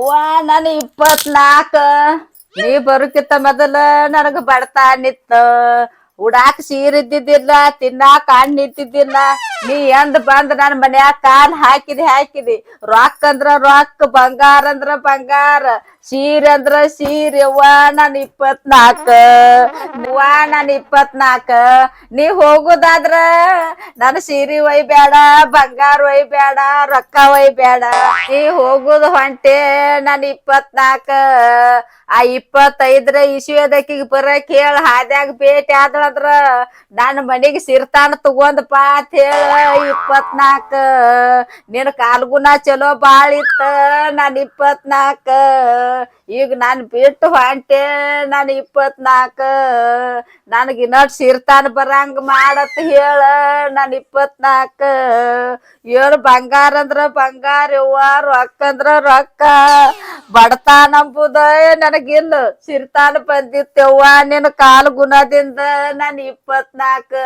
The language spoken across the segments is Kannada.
ಯವ್ವಾ ನಾನು 24 ನೀ ಬರುಕಿತ್ತ ಮೊದಲ ನನಗ ಬಡತಾನಿತ್ತ ಉಡಾಕ್ ಸೀರೆ ಇದ್ದಿದ್ದಿಲ್ಲ ತಿನ್ನಾಕ ಹಣ್ಣು ಇದ್ದಿದ್ದಿಲ್ಲ ನೀ ಎಂದ್ ಬಂದ್ ನನ್ ಮನ್ಯಾಗ ಕಾಲ್ ಹಾಕಿದಿ ರೊಕ್ಕ ಅಂದ್ರ ರೊಕ್ಕ ಬಂಗಾರ ಅಂದ್ರ ಬಂಗಾರ ಸೀರೆ ಅಂದ್ರ ಸೀರೆ ಯವ್ವಾ ನಾನು 24 ಯವ್ವಾ ನಾನು 24 ನೀ ಹೋಗುದಾದ್ರ ನನ್ ಸೀರೆ ಒಯ್ಬೇಡ ಬಂಗಾರ ಒಯ್ಬೇಡ ರೊಕ್ಕ ಒಯ್ಬೇಡ ನೀ ಹೋಗುದು ಹೊಂಟೆ ನಾನು 24 ಆ 25 ಇಸ್ವಿದಕ್ಕಿಗೆ ಬರಕ್ ಹೇಳ ಹಾದ್ಯಾಗ ಭೇಟಿ ಆದಳಂದ್ರ ನನ್ನ ಮನೆಗೆ ಸಿರ್ತಾನ ತಗೊಂದಪ್ಪ ಅಂತ ಹೇಳ 24 ನಿನ್ ಕಾಲ್ಗುಣ ಚಲೋ ಬಾಳ ಇತ್ತ ನಾನು 24 ಈಗ ನಾನ್ ಬಿಟ್ಟು ಹೊಂಟೆ ನಾನು 24 ನನಗ ಇನ್ನೊಟ್ ಸಿರ್ತಾನ ಬರಂಗ ಮಾಡತ್ ಹೇಳ ನಾನು 24 ಏಳು ಬಂಗಾರ ಅಂದ್ರ ಬಂಗಾರ ಯವ್ವ ರೊಕ್ಕ ಅಂದ್ರ ರೊಕ್ಕ ಬಡತಾನ ಅಂಬುದ ನನಗಿಲ್ಲ ಸಿರ್ತಾನ ಬಂದಿತ್ತವ್ವ ನಿನ್ನ ಕಾಲು ಗುಣದಿಂದ ನಾನು 24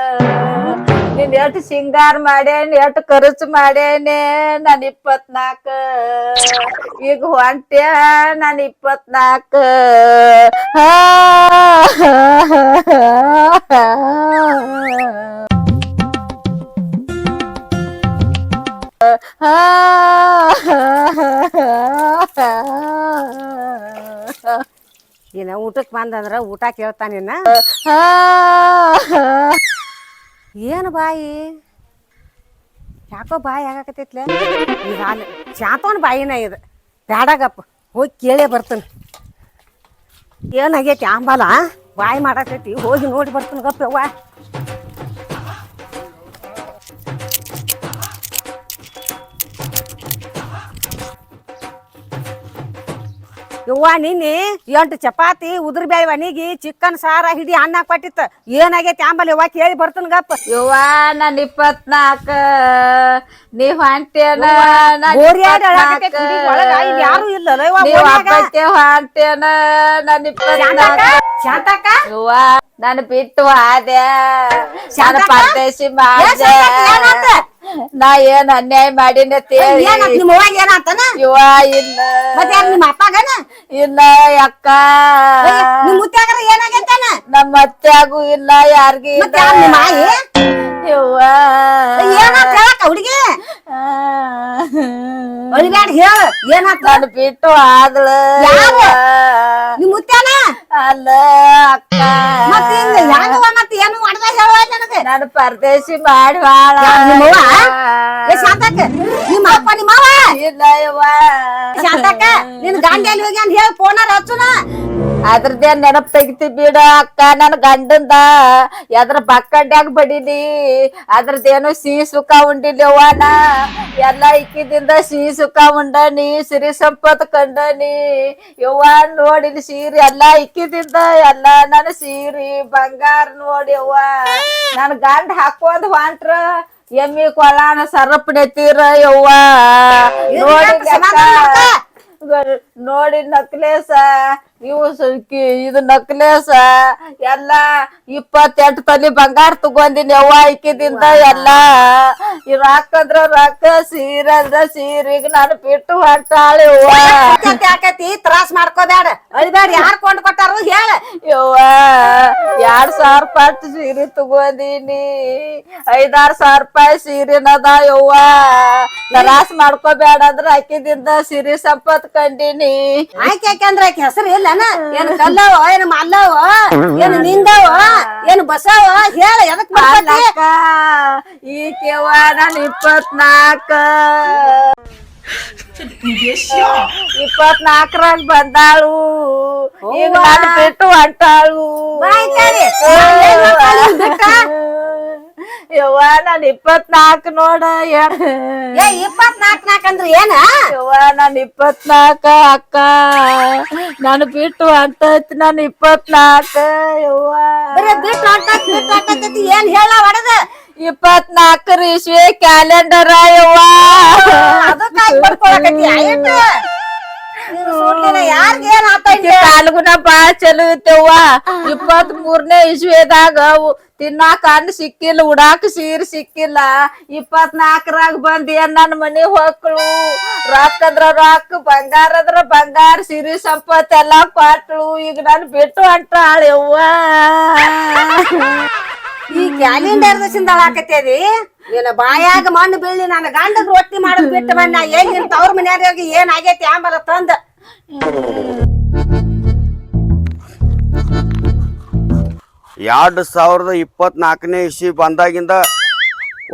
ನೀನ್ ಎಷ್ಟು ಸಿಂಗಾರ ಮಾಡೇನಿ ಎಷ್ಟು ಖರ್ಚು ಮಾಡೇನಿ ನಾನು 24 ಈಗ ಹೊಂಟೆ ನಾನು 24 ಏನ ಊಟಕ್ಕೆ ಬಂದಂದ್ರ ಊಟ ಕೇಳ್ತಾನಿನ್ನ ಏನು ಬಾಯಿ ಯಾಕೋ ಬಾಯಿ ಆಗಾಕತ್ತೈತ್ಲೆ ಈಗ ಹಾಲು ಚಾತವನ್ ಬಾಯಿನ ಇದು ಬ್ಯಾಡಾಗಪ್ಪ ಹೋಗಿ ಕೇಳೇ ಬರ್ತಾನೆ ಏನಾಗೈತಿ ಆಂಬಲ ಬಾಯಿ ಮಾಡಾಕೈತಿ ಹೋಗಿ ನೋಡಿ ಬರ್ತಾನೆ ಗಪ್ಪ ಯವ್ವ ಯವ್ವ ನಿನ್ನೆ 8 ಚಪಾತಿ ಉದುರ್ ಬ್ಯಾಳಿ ಒಣಗಿ ಚಿಕನ್ ಸಾರ ಹಿಡಿ ಅನ್ನ ಕೊಟ್ಟಿತ್ತ ಏನಾಗೈತಿ ಆಂಬಲ್ ಯವ್ವ ಕೇಳಿ ಬರ್ತಾನ ಗಪ್ಪ ಯವ್ವ ನಾನು 24 ನೀ ಹೊಂಟೇನ ಯಾರು ಇಲ್ಲ ಹೊಂಟೇನ ನಾನು 24 ಶಾಂತಕ್ಕ ಯವ್ವ ನಾನು ಬಿಟ್ಟು ಹಾದೆ ನಾನು ಪರದೇಶಿ ಮಾಡ್ದೆ ನಾ ಏನ್ ಅನ್ಯಾಯ ಮಾಡಿನ ಯವ್ವ ಇಲ್ಲ ನಿಮ್ಮ ಅಪ್ಪಗನ ಇಲ್ಲ ಅಕ್ಕ ನಿಮ್ ಮುತ್ಯಾಗರ ಏನಾಗೈತಾನ ನಮ್ಮ ಅತ್ಯಾಗೂ ಇಲ್ಲ ಯಾರಿಗೂ ಇಲ್ಲ ಯವ್ವ ಏನಾತ ಹೇಳಕ್ಕ ಹುಡುಗಿ ಅಳಿಬ್ಯಾಡ ಹೇಳ ಏನಾತ ನಾನು ಬಿಟ್ಟು ಆದಳ ನಿಮ್ ಮುತ್ಯಾನ ಅಲ್ಲ ಅಕ್ಕ ಮತ್ತೆ ಮತ್ತೆ ಏನು ಮಾಡ್ದ ಹೇಳುವ ನನಗೆ ನಾನು ಪರದೇಶಿ ಮಾಡಿ ಬಾಳ ಶಾಂತಕ್ಕ ನಿಮ್ಮ ಅಪ್ಪ ನಿಮ್ಮ ಮಾವ ಇಲ್ಲ ಯವ್ವ ಶಾಂತಕ್ಕ ನಿನ್ ಗಂಡ ಎಲ್ಲಿ ಹೋಗಿ ಅಂತ ಹೇಳಿ ಫೋನಾರ ಹಚ್ಚುನ ಅದ್ರದೇ ನೆನಪ್ ತೆಗಿತಿ ಬಿಡ ಅಕ್ಕ ನನ್ ಗಂಡಂದ ಎದ್ರ ಬಕ್ಕಂಡ್ಯಾಗ ಬಡಿಲಿ ಅದ್ರದ್ದೇನು ಸಿಹಿ ಸುಖ ಉಂಡಿಲ್ಲವ್ವನ ಎಲ್ಲಾ ಇಕ್ಕಿದಿಂದ ಸಿಹಿ ಸುಖ ಉಂಡನಿ ಸಿರಿ ಸಂಪತ್ ಕಂಡನಿ ಯವ್ವ ನೋಡಿಲಿ ಸೀರೆ ಎಲ್ಲಾ ಇಕ್ಕಿದಿಂದ ಎಲ್ಲಾ ನನ್ ಸೀರಿ ಬಂಗಾರ ನೋಡಿ ಯವ್ವ ನನ್ ಗಂಡ ಹಾಕೊಂಡ್ ಹೊಂಟ್ರ ಎಮ್ಮಿ ಕೊಳಾನ ಸರಪಡೆತೀರ ಯವ್ವ ನೋಡಿ ನಕ್ಲೇಸ ಇವು ಇದು ನಕ್ಲೇಸ ಎಲ್ಲಾ 28 ತೊಲಿ ಬಂಗಾರ ತಗೊಂದಿನಿ ಯವ್ವ ಇಕ್ಕಿದಿಂದ ಎಲ್ಲಾ ರೊಕ್ಕ ಅಂದ್ರ ರೊಕ್ಕ ಸೀರೆ ಅಂದ್ರ ಸೀರೆಗ್ ನಾನು ಬಿಟ್ಟು ಹೊಂಟಾಳೆ ಯವ್ವ ಯಾಕತಿ ತ್ರಾಸ್ ಮಾಡ್ಕೋಬೇಡ ಅಳಿಬೇಡ ಯಾರ್ ಕೊಂಡ್ ಕೊಟ್ಟಾರು ಹೇಳ ಯವ್ವ 2,000 ರೂಪಾಯಿ ಸೀರೆ ತಗೊಂದಿನಿ 5,000-6,000 ರೂಪಾಯಿ ಸೀರೆನದ ಯವ್ವ ತ್ರಾಸ್ ಮಾಡ್ಕೋಬೇಡ ಅಂದ್ರ ಅಕ್ಕಿದಿಂದ ಸಿರಿ ಸಂಪತ್ ಕಂಡಿನಿ ಆಯ್ಕೆ ಯಾಕಂದ್ರ ಆಕೆ ಹೆಸರು ಇಲ್ಲನ ಏನ್ ಕಲ್ಲವ ಏನ್ ಮಲ್ಲವ ಏನ್ ನಿಂದವ ಏನ್ ಬಸವ ಹೇಳ ಎದಕ್ ಅಕ್ಕ ಈಕೆವ ನಾನು 24 24ರಾಗ ಬಂದಾಳು ಈಗ ನಾನು ಬಿಟ್ಟು ಹೊಂಟಾಳು ಯವ್ವ ನಾನು 24 ನೋಡ 24 ಅಂದ್ರೆ ಏನ ಯವ್ವ ನಾನು 24 ಅಕ್ಕ ನಾನು ಬಿಟ್ಟು ಹೊಂಟೈತಿ ನಾನು 24 ಯವ್ವ ಬಿಟ್ಟು ಏನ್ ಹೇಳ ಹೊಡದ 24 ಇಸ್ವಿ ಕ್ಯಾಲೆಂಡರ್ ಯವ್ವ ಯಾರಿಗೇನ್ ಆತ ಕಾಲ್ಗುನ ಬಾಳ ಚಲೋ ಇತ್ತವ್ವ 23ನೇ ಇಸ್ವಿದಾಗ ತಿನ್ನಾಕ ಅನ್ನ ಸಿಕ್ಕಿಲ್ಲ ಉಡಾಕ ಸೀರೆ ಸಿಕ್ಕಿಲ್ಲ 24ರಾಗ ಬಂದ್ ಏನ್ ನನ್ ಮನಿ ಹೊಕ್ಕಳು ರೊಕ್ಕ ಅಂದ್ರ ರೊಕ್ಕ ಬಂಗಾರ ಅಂದ್ರ ಬಂಗಾರ ಸಿರಿ ಸಂಪತ್ ಎಲ್ಲಾ ಕೊಟ್ಳು ಈಗ ನನ್ ಬಿಟ್ಟು ಅಂಟಾಳ ಯವ್ವ ಈ ಕ್ಯಾಲೆಂಡರ್ ಸಿಂದಾಳ ಆಕತ್ತೇದಿ ನಿನ್ನ ಬಾಯಾಗ ಮಣ್ಣು ಬೀಳಿ ನನ್ನ ಗಂಡಗ್ ರೊಟ್ಟಿ ಮಾಡೋದ್ ಬಿಟ್ಟು ಬಣ್ಣ ಏನ್ ನಿನ್ ತವ್ರ ಮನ್ಯಾಗ ಏನ್ ಆಗೈತಿ ಆಂಬಲ ತಂದ 2024ನೇ ಇಸ್ವಿ ಬಂದಾಗಿಂದ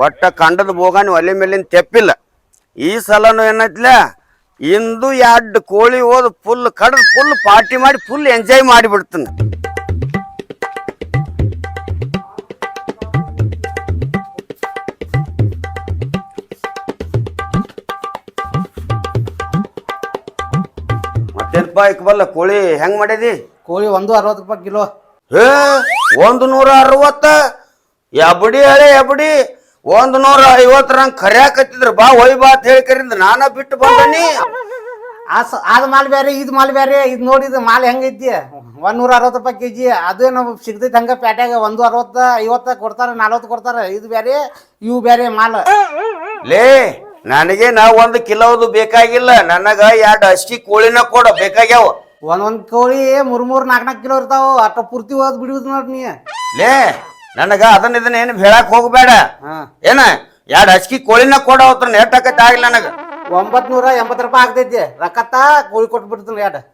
ಒಟ್ಟ ಕಂಡದ ಬೋಗಾನಿ ಒಲೆ ಮೇಲಿನ ತೆಪ್ಪಿಲ್ಲ ಈ ಸಲನು ಏನೈತ್ಲ ಇಂದು 2 ಕೋಳಿ ಹೋದ್ ಫುಲ್ ಕಡದ್ ಫುಲ್ ಪಾರ್ಟಿ ಮಾಡಿ ಫುಲ್ ಎಂಜಾಯ್ ಮಾಡಿಬಿಡ್ತೀನಿ ಮತ್ತೇನಪ್ಪ ಇಕ್ಬಲ್ಲ ಕೋಳಿ ಹೆಂಗ್ ಮಾಡಿದಿ ಕೋಳಿ 160 ರೂಪಾಯಿ ಕಿಲೋ ಹೇ 160 ಎಬಡಿ ಹೇಳಿ ಎಬಡಿ 150 ರಂಗ್ ಕರ್ಯಾಕತ್ತಿದ್ರ ಬಾ ಒಯ್ ಬಾ ಅಂತ ಹೇಳಿ ಕರಿಂದ ನಾನ ಬಿಟ್ಟು ಬಂದನಿ ಅದ್ ಮಾಲ್ ಬ್ಯಾರೆ ಇದ್ ಮಾಲ್ ಬ್ಯಾರೆ ಇದ್ ನೋಡಿದ್ ಮಾಲ್ ಹೆಂಗೈತಿ 160 ರೂಪಾಯಿ ಕೆಜಿ ಅದೇನು ಸಿಗ್ತೈತಿ ಹಂಗ ಪ್ಯಾಟ್ಯಾಗ 160 50 ಕೊಡ್ತಾರ 40 ಕೊಡ್ತಾರ ಇದು ಬ್ಯಾರೆ ಇವು ಬ್ಯಾರೆ ಮಾಲ್ ಲೇ ನನಗೆ ನಾ 1 ಕಿಲೋದು ಬೇಕಾಗಿಲ್ಲ ನನಗ 2 ಹಸ್ಕಿ ಕೋಳಿನ ಕೊಡ ಬೇಕಾಗ್ಯಾವ ಒಂದೊಂದ್ ಕೋಳಿ 3-4 ಕಿಲೋ ಇರ್ತಾವ ಅಟ್ಟ ಪೂರ್ತಿ ಓದ್ ಬಿಡುದು ನೋಡ್ ನೀ ಲೇ ನನಗ ಇದನ್ನ ಏನು ಹೇಳಕ್ ಹೋಗ್ಬೇಡ ಏನ 2 ಹಸ್ಕಿ ಕೋಳಿನ ಕೊಡ ಅವತ್ರ ನೆಟ್ ಹಾಕತ್ ಆಗಿಲ್ಲ ನನಗ 980 ರೂಪಾಯಿ ಆಗ್ತೈತಿ ರೊಕ್ಕತ್ತ ಕೋಳಿ ಕೊಟ್ಟು ಬಿಡ್ತೀನಿ 2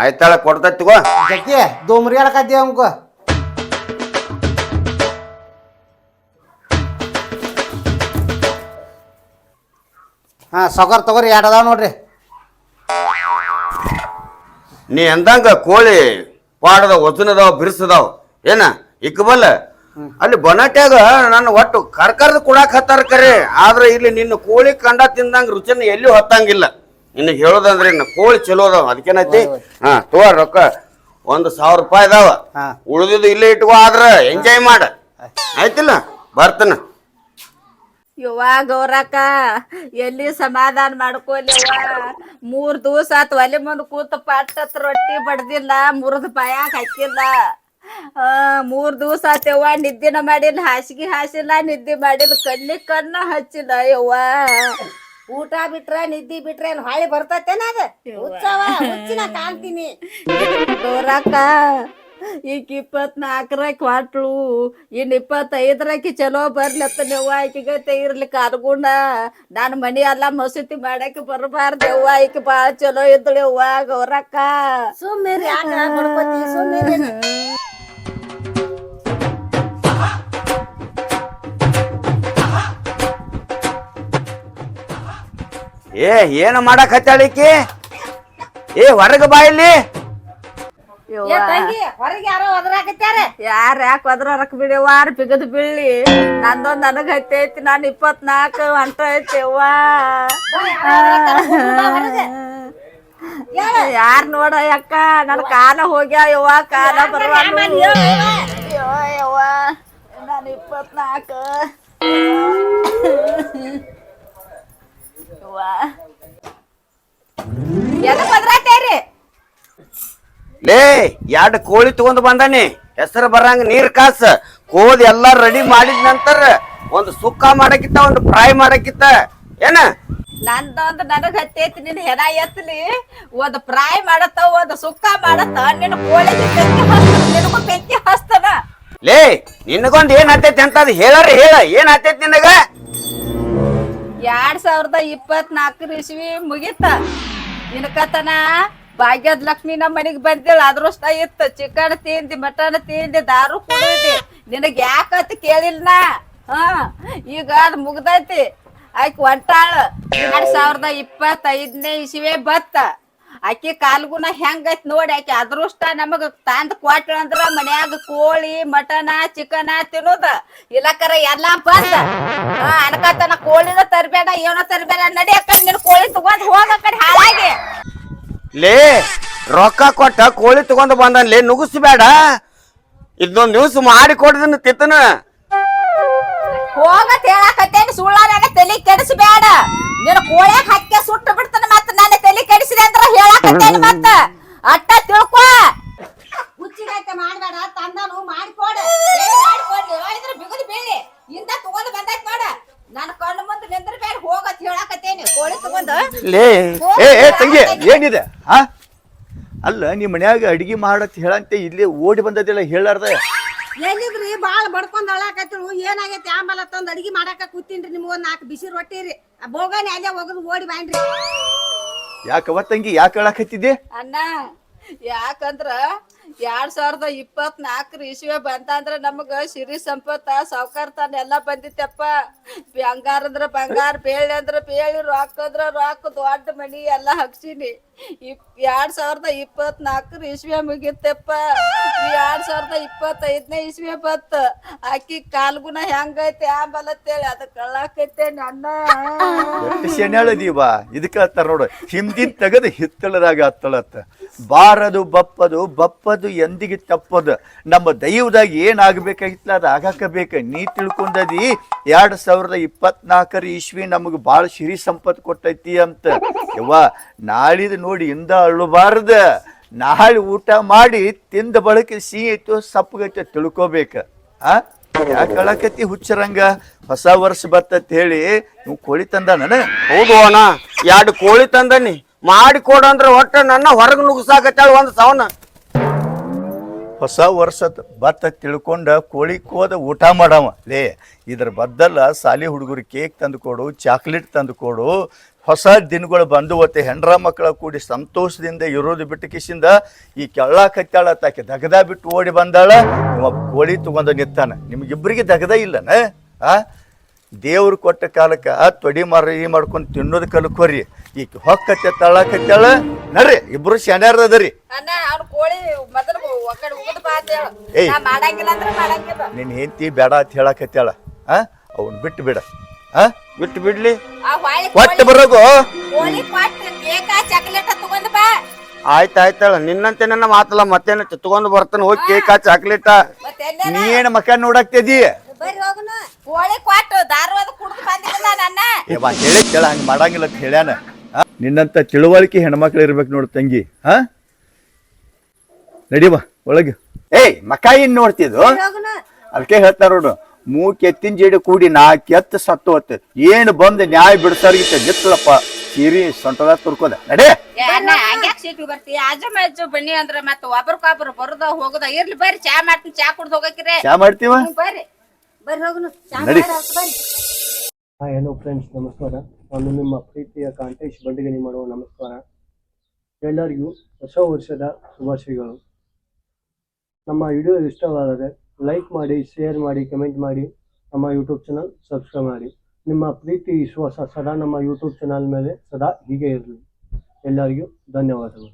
ಆಯ್ತಾಳ ಕೊಡ್ತೈತಿಗೋ ಜಗ್ಗಿ ದೋಮರಿ ಹೇಳಕತ್ತಿ ಅಮ್ಕೋ ಹಾ ಸೊಗರ್ ತಗೋರಿ 2 ಅದಾವ ನೋಡ್ರಿ ನೀ ಎಂದಂಗ ಕೋಳಿ ಪಾಡದ ವಚನದಾವ ಬಿರ್ಸದಾವ ಏನ ಇಕ್ಬಲ್ಲ ಅಲ್ಲಿ ಬನಾಟ್ಯಾಗ ನನ್ನ ಒಟ್ಟು ಕರ್ಕರ್ದ ಕುಡಾಕ್ ಹತ್ತಾರ ಕರೆ ಆದ್ರೆ ಇಲ್ಲಿ ನಿನ್ನ ಕೋಳಿ ಕಂಡ ತಿಂದಂಗ ರುಚಿನ ಎಲ್ಲಿ ಹೊತ್ತಂಗಿಲ್ಲ ನಿನ್ನ ಹೇಳೋದಂದ್ರೆ ಇನ್ನು ಕೋಳಿ ಚಲೋ ಅದಾವ ಅದಕ್ಕೇನೈತಿ ಹಾ ತಗೋ ರೊಕ್ಕ 1,000 ರೂಪಾಯಿ ಅದಾವ ಉಳಿದಿದ್ದು ಇಲ್ಲೇ ಇಟ್ಕೋ ಆದ್ರ ಎಂಜಾಯ್ ಮಾಡ ಆಯ್ತಿಲ್ಲ ಬರ್ತನ ಯವ್ವ ಗೌರಕ್ಕ ಎಲ್ಲಿ ಸಮಾಧಾನ ಮಾಡ್ಕೊಲಿವ್ವ 3 ದಿವಸ ಆತ್ ಒಲೆ ಮುಂದ್ ಕೂತ ಪಟ್ಟತ್ ರೊಟ್ಟಿ ಬಡ್ದಿಲ್ಲ ಮುರಿದ ಬಾಯಾಗ ಹಾಕಿಲ್ಲ 3 ದಿವಸ ಆತವ್ವ ನಿದ್ದಿನ ಮಾಡಿಲ್ಲ ಹಾಸಿಗೆ ಹಾಸಿಲ್ಲ ನಿದ್ದೆ ಮಾಡಿಲ್ಲ ಕಣ್ಣ ಹಚ್ಚಿಲ್ಲ ಯವ್ವ ಊಟ ಬಿಟ್ರ ನಿದ್ದಿ ಬಿಟ್ರ ಏನ್ ಹೊಳಿ ಬರ್ತೈತೇನ ಅದ ಉತ್ಸವ ಹುಚ್ಚಿನ ಕಾಣ್ತೀನಿ ಗೌರಕ್ಕ ಈಗ 24ರಾಗ ಕೊಟ್ಳು ಇನ್ 25ರಾಕಿ ಚಲೋ ಬರ್ಲತ್ತನವ್ವ ಆಕಿಗತೆ ಇರ್ಲಿಕ್ಕೆ ಅರ್ಗುಣ ನಾನು ಮನಿ ಎಲ್ಲ ಮಸೂತಿ ಮಾಡಕ್ಕೆ ಬರಬಾರ್ದವ್ವ ಆಕಿ ಬಾಳ ಚಲೋ ಇದ್ದಳವ್ವ ಗೌರಕ್ಕ ಸುಮ್ಮನೆ ಯಾಕ ಬಡ್ಕೋತಿ ಸುಮ್ಮನೆ ಏನ ಮಾಡಕ್ ಹತ್ತಾಳಿಕಿ ಹೊರಗ ಬಾ ಇಲ್ಲಿ ಹೊರಗೆ ಯಾರೋ ಒದರಾಕತ್ಯಾರ ಯಾರ ಯಾಕೆ ಒದ್ರಕ್ ಬಿಡಿವಾರ ಬಿಗದ್ ಬೀಳಿ ನಂದೊಂದ್ ನನಗ್ ಹತ್ತೈತಿ ನಾನು 24 ಹೊಂಟ ಐತಿವ್ವ ಯಾರ್ ನೋಡ ಅಕ್ಕ ನನ್ ಕಾಲ ಹೋಗ್ಯಾವ ಯವ್ವ ಕಾಲ ಬರುವಾಗ ಯವ್ವ ನಾನು 24 ಯವ್ವ ಎದಕ್ ಬದ್ರಾತೇರಿ ಲೇ 2 ಕೋಳಿ ತಗೊಂಡ್ ಬಂದಾನಿ ಹೆಸರು ಬರಂಗ ನೀರ್ ಕಾಸ ಕೋದ್ ಎಲ್ಲಾ ರೆಡಿ ಮಾಡಿದ ನಂತರ ಒಂದು ಸುಕ್ಕ ಮಾಡಕ್ಕಿತ್ತ ಒಂದು ಫ್ರೈ ಮಾಡಕ್ಕಿತ್ತ ಏನ ನಂದೊಂದು ನನಗ್ ಹತ್ತೈತಿ ನಿನ್ ಹೆಣ ಎತ್ತಲಿ ಒಂದ್ ಫ್ರೈ ಮಾಡತ್ತ ಒಂದ್ ಸುಕ್ಕ ಮಾಡತ್ತ ನಿನ್ ಕೋಳಿ ನಿನಗೂ ಬೆಂಕಿ ಹಸ್ತನ ಲೇ ನಿನಗೊಂದ್ ಏನ್ ಹತ್ತೈತಿ ಅಂತ ಅದು ಹೇಳ ಏನ್ ಹತ್ತೈತಿ ನಿನಗ 2024 ಇಸ್ವಿ ಮುಗಿತ ಇನ್ಕತನ ಭಾಗ್ಯದ ಲಕ್ಷ್ಮಿ ನಮ್ಮ ಮನಿಗ್ ಬಂದಿಳ ಅದೃಷ್ಟ ಇತ್ತು ಚಿಕನ್ ತಿಂದಿ ಮಟನ್ ತಿಂದಿ ದಾರು ಕುಡಿದಿ ನಿನಗ್ ಯಾಕತ್ ಕೇಳಿಲ್ಲ ಈಗ ಅದ್ ಮುಗ್ದೈತಿ ಆಕಿ ಹೊಂಟಾಳ 2025ನೇ ಇಸ್ವಿ ಬತ್ತ ಆಕಿ ಕಾಲ್ಗುನ ಹೆಂಗೈತ್ ನೋಡಿ ಆಕಿ ಅದೃಷ್ಟ ನಮಗ ತಂದ್ ಕೊಟ್ಳ ಅಂದ್ರ ಮನ್ಯಾಗ ಕೋಳಿ ಮಟನ ಚಿಕನ ತಿನ್ನೋದ ಇಲ್ಲಕರ ಎಲ್ಲಾ ಬಂದ ಅನ್ಕತನ ಕೋಳಿನ ತರ್ಬೇಡ ಏನೋ ತರ್ಬೇಡ ನಡಿ ಅಕ್ಕ ನಿನ್ ಕೋಳಿ ತಗೊಂಡ್ ಹೋಗ ಕಡೆ ಹಾಳಾಗಿ ಲೇ ರೊಕ್ಕ ಕೊಟ್ಟ ಕೋಳಿ ತಗೊಂಡ್ ಬಂದನ್ಲೇ ನುಗ್ಗಿಸ್ಬೇಡ ಇದೊಂದ್ ದಿವ್ಸ ಮಾಡಿ ಕೊಡ್ದನ್ ತಿತ್ತನ ಹೋಗತ್ ಹೇಳಕತ್ತೇನಿ ಸುಳ್ಳಾರಾಗ ತಲಿ ಕೆಡಿಸ್ಬೇಡ ನಿನ್ನ ಕೋಳ್ಯಾಗ ಹಕ್ಕೆ ಸುಟ್ಟು ಬಿಡ್ತಾನ ಮತ್ತ ನನ್ನ ತಲೆ ಕೆಡಿಸಿದೆ ಅಂದ್ರ ಹೇಳಾಕತ್ತೇನಿ ಮತ್ತ ಅಟ್ಟ ತಿಳ್ಕೊ. ಹುಚ್ಚಿಗೈತೆ ಮಾಡ್ಬೇಡ, ತಂದನು ಮಾಡಿಕೊಡ. ಮಾಡ್ಕೊಡ್ಲಿ ಇದ್ರ ಬಿಗುದು ಬೀಳಿ ಇಂದ ತಗೊಂಡ್ ಬಂದೈತ್ ನೋಡ. ನನ್ನ ಕಣ್ಣು ಮುಂದೆ ನಿಂದ್ರ ಬೇಡ ಹೋಗತ್ ಹೇಳಾಕತ್ತೇನಿ. ಕೋಳಿ ತಗೊಂಡು ಲೇ ಏ ತಂಗಿ ಏನಿದೆ ಹಾ? ಅಲ್ಲ ನೀ ಮನ್ಯಾಗ ಅಡಿಗೆ ಮಾಡತ್ ಹೇಳಂತೆ ಇಲ್ಲಿ ಓಡಿ ಬಂದದಿಲ್ಲ ಹೇಳಾರ್ದ. ಎಲ್ಲಿದ್ರಿ ಬಾಳ್ ಬಡ್ಕೊಂಡ್ ಅಳಾಕತ್ತಿರು, ಏನಾಗೈತಿ ಆಂಬಲ ತಂದ್ ಅಡಿಗೆ ಮಾಡಾಕ ಕೂತೀನ್ರಿ. ನಿಮ್ಗ ಒಂದ್ 4 ಬಿಸಿ ರೊಟ್ಟಿ ರೀ ಬೋಗಾನಿ ಅಲ್ಲೇ ಹೋಗದ್ ಓಡಿ ಬಾಯ್ರಿ. ಯಾಕವ ತಂಗಿ ಯಾಕೆ ಹೇಳಾಕತ್ತಿದ್ದೆ? ಅಣ್ಣ ಯಾಕಂದ್ರ 2024 ಇಸ್ವಿ ಬಂತಂದ್ರ ನಮಗ ಸಿರಿ ಸಂಪತ್ತ ಸಾವ್ಕಾರ್ತಾನ ಎಲ್ಲಾ ಬಂದಿತ್ತಪ್ಪ. ಬಂಗಾರ ಅಂದ್ರ ಬಂಗಾರ, ಬೇಳೆ ಅಂದ್ರ ಬೇಳಿ, ರೊಕ್ಕ ಅಂದ್ರ ರೊಕ್ಕ, ದೊಡ್ಡ ಮನಿ ಎಲ್ಲಾ ಹಗ್ಸಿನಿ. 2024 ಇಸ್ವಿ ಮುಗಿತ್ತಪ್ಪ. 2025ನೇ ಇಸ್ವಿ ಬತ್ತ. ಆಕಿ ಕಾಲ್ಗುಣ ಹೆಂಗೈತಿ ಆಂಬಲತ್ತೇಳಿ ಅದಕ್ಕೆ ಕಳ್ಳಾಕೈತೇನಿ ಅಣ್ಣ. ಶೆಣ್ಯಾಳದೀವ ಇದಕ್ಕ ಹತ್ತಾರ ನೋಡು, ಹಿಂದಿನ ತೆಗದು ಹಿತ್ತಳದಾಗ ಹತ್ತಳತ್ತ. ಬಾರದು ಬಪ್ಪದು ಬಪ್ಪದು ಎಂದಿಗೆ ತಪ್ಪದು. ನಮ್ಮ ದೈವದಾಗ ಏನಾಗಬೇಕಾಗಿತ್ತಲ್ಲ ಅದು ಆಗಾಕಬೇಕ. ನೀ ತಿಳ್ಕೊಂಡದಿ 2024 ಇಸ್ವಿ ನಮಗೆ ಭಾಳ ಸಿರಿ ಸಂಪತ್ತು ಕೊಟ್ಟೈತಿ ಅಂತ. ಯವ್ವ ನಾಳಿದ ನೋಡಿ ಇಂದ ಅಳ್ಳಬಾರ್ದ. ನಾಳೆ ಊಟ ಮಾಡಿ ತಿಂದ ಬಳಕೆ ಸಿಹಿ ಐತೋ ಸಪ್ಪಗೈತೆ ತಿಳ್ಕೊಬೇಕ. ಆ ಯಾಕೆ ಹೇಳಕತ್ತಿ ಹುಚ್ಚರಂಗ? ಹೊಸ ವರ್ಷ ಬರ್ತತ್ ಹೇಳಿ ನೀವು ಕೋಳಿ ತಂದ ನಾನು. ಹೌದು ಅಣ್ಣ, 2 ಕೋಳಿ ತಂದನಿ ಮಾಡಿ ಕೊಡಂದ್ರ ಒಟ್ಟ ನನ್ನ ಹೊರಗೆ ನುಗ್ಸಾಕತ್ತಾಳ ಒಂದ್ ಸವನ. ಹೊಸ ವರ್ಷದ ಬತ್ತ ತಿಳ್ಕೊಂಡ ಕೋಳಿ ಕೋದ ಊಟ ಮಾಡವ. ಲೇ ಇದ್ರ ಬದ್ದಲ್ಲ ಸಾಲಿ ಹುಡುಗರು ಕೇಕ್ ತಂದು ಕೊಡು, ಚಾಕ್ಲೇಟ್ ತಂದು ಕೊಡು. ಹೊಸ ದಿನಗಳು ಬಂದು ಒತ್ತೆ ಹೆಂಡ್ರ ಮಕ್ಕಳ ಕೂಡಿ ಸಂತೋಷದಿಂದ ಇರೋದು ಬಿಟ್ಟು ಕಿಸಿಂದ ಈ ಕೆಳ್ಳಾಕತ್ತಾಳ ತಾಕೆ ದಗದ ಬಿಟ್ಟು ಓಡಿ ಬಂದಾಳ. ಒಬ್ಬ ಕೋಳಿ ತಗೊಂಡ ನಿತ್ತಾನ. ನಿಮ್ಗಿಬ್ಬರಿಗೆ ದಗದ ಇಲ್ಲನ? ಆ ದೇವ್ರು ಕೊಟ್ಟ ಕಾಲಕ್ಕೆ ತೊಡಿ ಮಾರಿ ಮಾಡ್ಕೊಂಡು ತಿನ್ನೋದು ಕಲ್ಕೋರಿ. ಈಗ ಹೊಕ್ಕತ್ತೆ ತಳ್ಳಾಕತ್ತಾಳ ನಡ್ರಿ, ಇಬ್ರು ಶಾನ್ಯಾರದರಿ. ಅಣ್ಣ ಅವ್ನ ಕೋಳಿ ಮೊದಲು ಒಕ್ಕಡೆ ಉಗದ್ ಬಾ ಅಂತ ಹೇಳು. ಏಯ್. ನಾ ಮಾಡಂಗಿಲ್ಲ ಅಂದ್ರ ಮಾಡಂಗಿಲ್ಲ. ನಿನ್ನ ಹೆಂಡತಿ ಬೇಡ ಅಂತ ಹೇಳಾಕತ್ತಾಳ. ಅವನ್ ಬಿಟ್ಟು ಬಿಡ. ಬಿಟ್ಟು ಬಿಡ್ಲಿ, ಆ ಹೊಳ್ಳಿ ಒಟ್ಟು ಬರೋಗು. ಕೋಳಿ ಕೊಟ್ಟು ಕೇಕ ಚಾಕ್ಲೇಟ್ ತಗೊಂಡ್ ಬಾ. ಆಯ್ತಾಯ್ತಾಳ ನಿನ್ನಂತೆ ನನ್ನ ಮಾತಲ್ಲ ಮತ್ತೇನ ತಗೊಂಡ್ ಬರ್ತಾನ. ಹೋಗಿ ಕೇಕ ಚಾಕ್ಲೇಟ. ಮತ್ತೆ ಎಲ್ಲೇ ನೀ ಏನ್ ಮಕ್ಕ ನೋಡಾಕ್ತಿದಿ? ಬರ್ರಿ ಹೋಗುನು. ಕೋಳಿ ಕೊಟ್ಟು ದಾರವಾದ ಕುಡ್ದು ಬಂದಿಲ್ಲ ನನ್ನ. ಏವಾ ಹೇಳಿ ಕೇಳ, ಹಂಗ ಮಾಡಂಗಿಲ್ಲ ಅಂತ ಹೇಳ್ಯಾನ. ನಿನ್ನಂತ ತಿಳುವಳಿಕೆ ಹೆಣ್ಮಕ್ಳು ಇರ್ಬೇಕು ನೋಡು ತಂಗಿ. ನಡಿವ ಒಳಗೆ. ಏಯ್ ಮಕ್ಕ ಏನ್ ನೋಡ್ತಿದ್ದು? ಹೋಗುನು. ಅದಕ್ಕೆ ಹೇಳ್ತಾರ ನೋಡು, 3 ಎತ್ತಿನ ಜೇಡಿ ಕೂಡಿ 4 ಎತ್ತು ಸತ್ತು ಹೊತ್ತು ಏನು ಬಂದು ನ್ಯಾಯ ಬಿಡ್ಸಾರ್ಗಿತ್ತ ಜಿತ್ತಲಪ್ಪ ಸೀರಿ ಸೊಂಟದ ತುರ್ಕೋದ. ನಡೆ ಅಣ್ಣ ಹಂಗ್ಯಾಕ್ ಸೀಟಿಗೆ ಬರ್ತಿ? ಆಜು ಮಾಜು ಬನ್ನಿ ಅಂದ್ರ ಮತ್ತ ಒಬ್ರಕೊಬ್ರು ಬರುದ ಹೋಗುದ ಇರ್ಲಿ. ಬರ್ರಿ ಚಾ ಮಾಡ್ತೀನಿ, ಚಾ ಕುಡ್ದು ಹೋಗಕ್ಕಿರಿ. ಚಾ ಮಾಡ್ತೀವ? ಬರ್ರಿ ಬರ್ರಿ ಹೋಗುನು. ನಡಿ. ಬರ್ರಿ. ಹಾಯ್ ಹಲೋ ಫ್ರೆಂಡ್ಸ್, ನಮಸ್ಕಾರ. ನಾನು ನಿಮ್ಮ ಪ್ರೀತಿಯ ಕಾಂತೇಶ್ ಬಂಡಿಗನಿ ಮಾಡುವ ನಮಸ್ಕಾರ. ಎಲ್ಲರಿಗೂ ಹೊಸ ವರ್ಷದ ಶುಭಾಶಯಗಳು. ನಮ್ಮ ವಿಡಿಯೋ ಇಷ್ಟವಾದರೆ ಲೈಕ್ ಮಾಡಿ, ಶೇರ್ ಮಾಡಿ, ಕಮೆಂಟ್ ಮಾಡಿ. ನಮ್ಮ ಯೂಟ್ಯೂಬ್ ಚಾನಲ್ ಸಬ್ಸ್ಕ್ರೈಬ್ ಮಾಡಿ. ನಿಮ್ಮ ಪ್ರೀತಿ ವಿಶ್ವಾಸ ಸದಾ ನಮ್ಮ ಯೂಟ್ಯೂಬ್ ಚಾನಲ್ ಮೇಲೆ ಸದಾ ಹೀಗೆ ಇರಲಿ. ಎಲ್ಲರಿಗೂ ಧನ್ಯವಾದಗಳು.